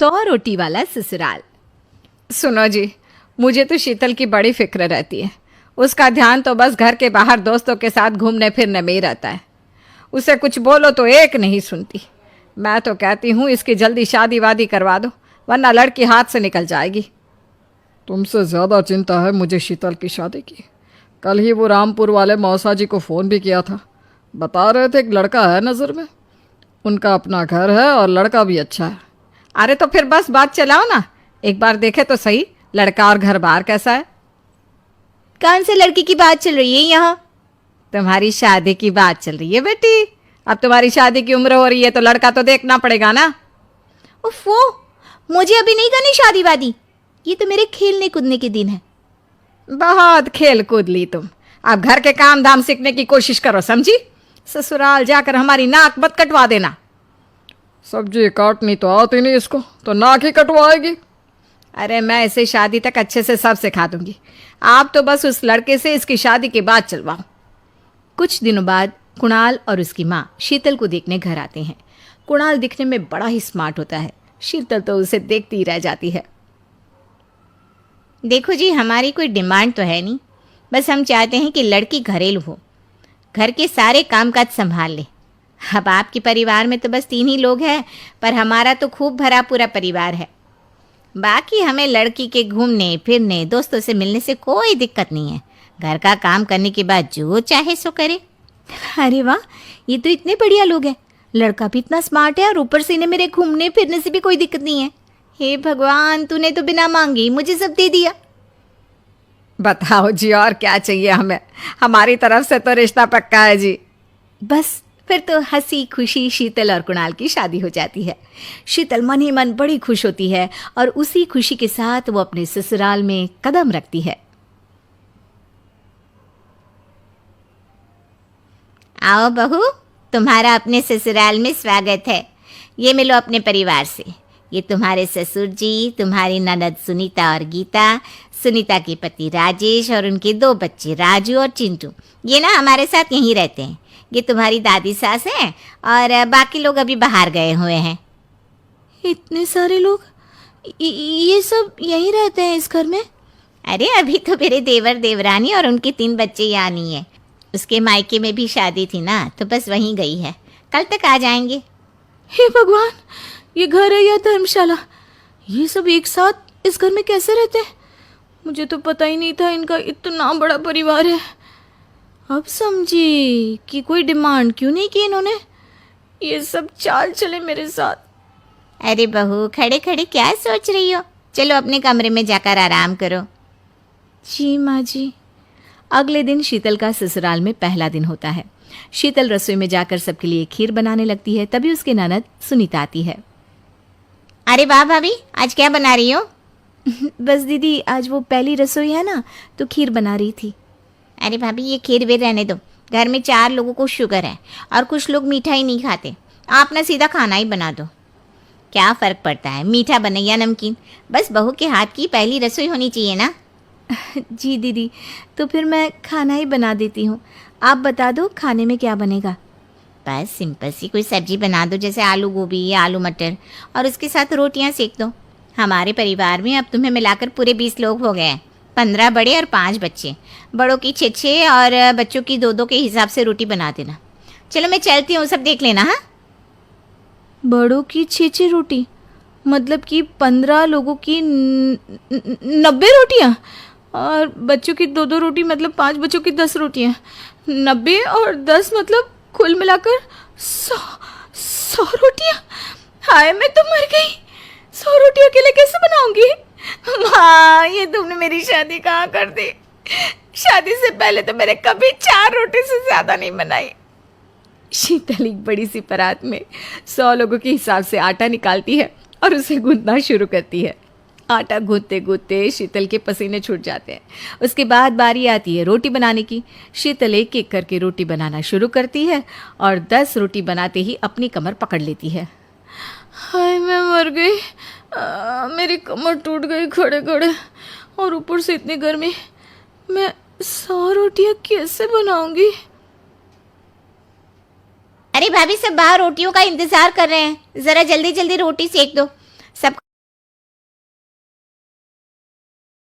100 रोटी वाला ससुराल। सुनो जी, मुझे तो शीतल की बड़ी फिक्र रहती है। उसका ध्यान तो बस घर के बाहर दोस्तों के साथ घूमने फिरने में ही रहता है। उसे कुछ बोलो तो एक नहीं सुनती। मैं तो कहती हूँ इसकी जल्दी शादी वादी करवा दो, वरना लड़की हाथ से निकल जाएगी। तुमसे ज़्यादा चिंता है मुझे शीतल की शादी की। कल ही वो रामपुर वाले मौसा जी को फ़ोन भी किया था। बता रहे थे एक लड़का है नज़र में। उनका अपना घर है और लड़का भी अच्छा है। अरे तो फिर बस बात चलाओ ना, एक बार देखे तो सही लड़का और घर बार कैसा है। कौन से लड़की की बात चल रही है यहाँ? तुम्हारी शादी की बात चल रही है बेटी। अब तुम्हारी शादी की उम्र हो रही है तो लड़का तो देखना पड़ेगा ना। उफ़ो, मुझे अभी नहीं करनी शादी वादी। ये तो मेरे खेलने कूदने के दिन है। बहुत खेल कूद ली तुम। अब घर के काम धाम सीखने की कोशिश करो, समझी? ससुराल जाकर हमारी नाक मत कटवा देना। सब्जी काटनी तो आती नहीं इसको, तो नाक ही कटवाएगी। अरे मैं इसे शादी तक अच्छे से सब सिखा दूंगी। आप तो बस उस लड़के से इसकी शादी के बाद चलवाओ। कुछ दिनों बाद कुणाल और उसकी माँ शीतल को देखने घर आते हैं। कुणाल दिखने में बड़ा ही स्मार्ट होता है। शीतल तो उसे देखती ही रह जाती है। देखो जी, हमारी कोई डिमांड तो है नहीं, बस हम चाहते हैं कि लड़की घरेलू हो, घर के सारे कामकाज संभाल ले। अब आपके परिवार में तो बस 3 ही लोग हैं, पर हमारा तो खूब भरा पूरा परिवार है। बाकी हमें लड़की के घूमने फिरने दोस्तों से मिलने से कोई दिक्कत नहीं है। घर का काम करने के बाद जो चाहे सो करे। अरे वाह, ये तो इतने बढ़िया लोग हैं। लड़का भी इतना स्मार्ट है और ऊपर से इन्हें मेरे घूमने फिरने से भी कोई दिक्कत नहीं है। हे भगवान, तूने तो बिना मांगे ही मुझे सब दे दिया। बताओ जी, और क्या चाहिए हमें? हमारी तरफ से तो रिश्ता पक्का है जी। बस फिर तो हंसी खुशी शीतल और कुणाल की शादी हो जाती है। शीतल मन ही मन बड़ी खुश होती है और उसी खुशी के साथ वो अपने ससुराल में कदम रखती है। आओ बहू, तुम्हारा अपने ससुराल में स्वागत है। ये मिलो अपने परिवार से। ये तुम्हारे ससुर जी, तुम्हारी ननद सुनीता और गीता, सुनीता के पति राजेश और उनके 2 बच्चे राजू और चिंटू। ये ना हमारे साथ यहीं रहते हैं। ये तुम्हारी दादी सास हैं और बाकी लोग अभी बाहर गए हुए हैं। इतने सारे लोग, ये सब यहीं रहते हैं इस घर में? अरे अभी तो मेरे देवर देवरानी और उनके 3 बच्चे यहाँ नहीं है। उसके मायके में भी शादी थी ना, तो बस वहीं गई है। कल तक आ जाएंगे। हे भगवान, ये घर है या धर्मशाला? ये सब एक साथ इस घर में कैसे रहते हैं? मुझे तो पता ही नहीं था इनका इतना बड़ा परिवार है। अब समझी कि कोई डिमांड क्यों नहीं की इन्होंने। ये सब चाल चले मेरे साथ। अरे बहू, खड़े खड़े क्या सोच रही हो? चलो अपने कमरे में जाकर आराम करो। जी माँ जी। अगले दिन शीतल का ससुराल में पहला दिन होता है। शीतल रसोई में जाकर सबके लिए खीर बनाने लगती है। तभी उसके ननद सुनीता आती है। अरे वाह भाभी, आज क्या बना रही हो? बस दीदी, आज वो पहली रसोई है ना, तो खीर बना रही थी। अरे भाभी, ये खीर वीर रहने दो। घर में 4 लोगों को शुगर है और कुछ लोग मीठा ही नहीं खाते। आप ना सीधा खाना ही बना दो। क्या फ़र्क पड़ता है, मीठा बने या नमकीन? बस बहू के हाथ की पहली रसोई होनी चाहिए ना। जी दीदी, तो फिर मैं खाना ही बना देती हूँ। आप बता दो खाने में क्या बनेगा? बस सिंपल सी कोई सब्जी बना दो, जैसे आलू गोभी या आलू मटर, और उसके साथ रोटियां सेक दो। हमारे परिवार में अब तुम्हें मिलाकर पूरे 20 लोग हो गए हैं। 15 बड़े और 5 बच्चे। बड़ों की 6 और बच्चों की 2 के हिसाब से रोटी बना देना। चलो मैं चलती हूँ, सब देख लेना। हाँ, बड़ों की 6 रोटी मतलब कि 15 लोगों की 90 रोटियाँ, और बच्चों की 2 रोटी मतलब 5 बच्चों की 10 रोटियाँ। 90 और 10 मतलब कुल मिलाकर 100 रोटियाँ। हाय, मैं तो मर गई। 100 रोटी अकेले कैसे बनाऊंगी? माँ, ये तुमने मेरी शादी कहाँ कर दी? शादी से पहले तो मैंने कभी 4 रोटी से ज़्यादा नहीं बनाई। शीतल एक बड़ी सी परात में 100 लोगों के हिसाब से आटा निकालती है और उसे गूंथना शुरू करती है। आटा गूंथते गूंथते शीतल के पसीने छूट जाते हैं। उसके बाद बारी आती है रोटी बनाने की। शीतल एक एक करके रोटी बनाना शुरू करती है और 10 रोटी बनाते ही अपनी कमर पकड़ लेती है। हाय, मैं मर गई। मेरी कमर टूट गई खड़े खड़े, और ऊपर से इतनी गर्मी। मैं 100 रोटियां कैसे बनाऊंगी? अरे भाभी, सब बाहर रोटियों का इंतजार कर रहे हैं। ज़रा जल्दी जल्दी रोटी सेक दो। सब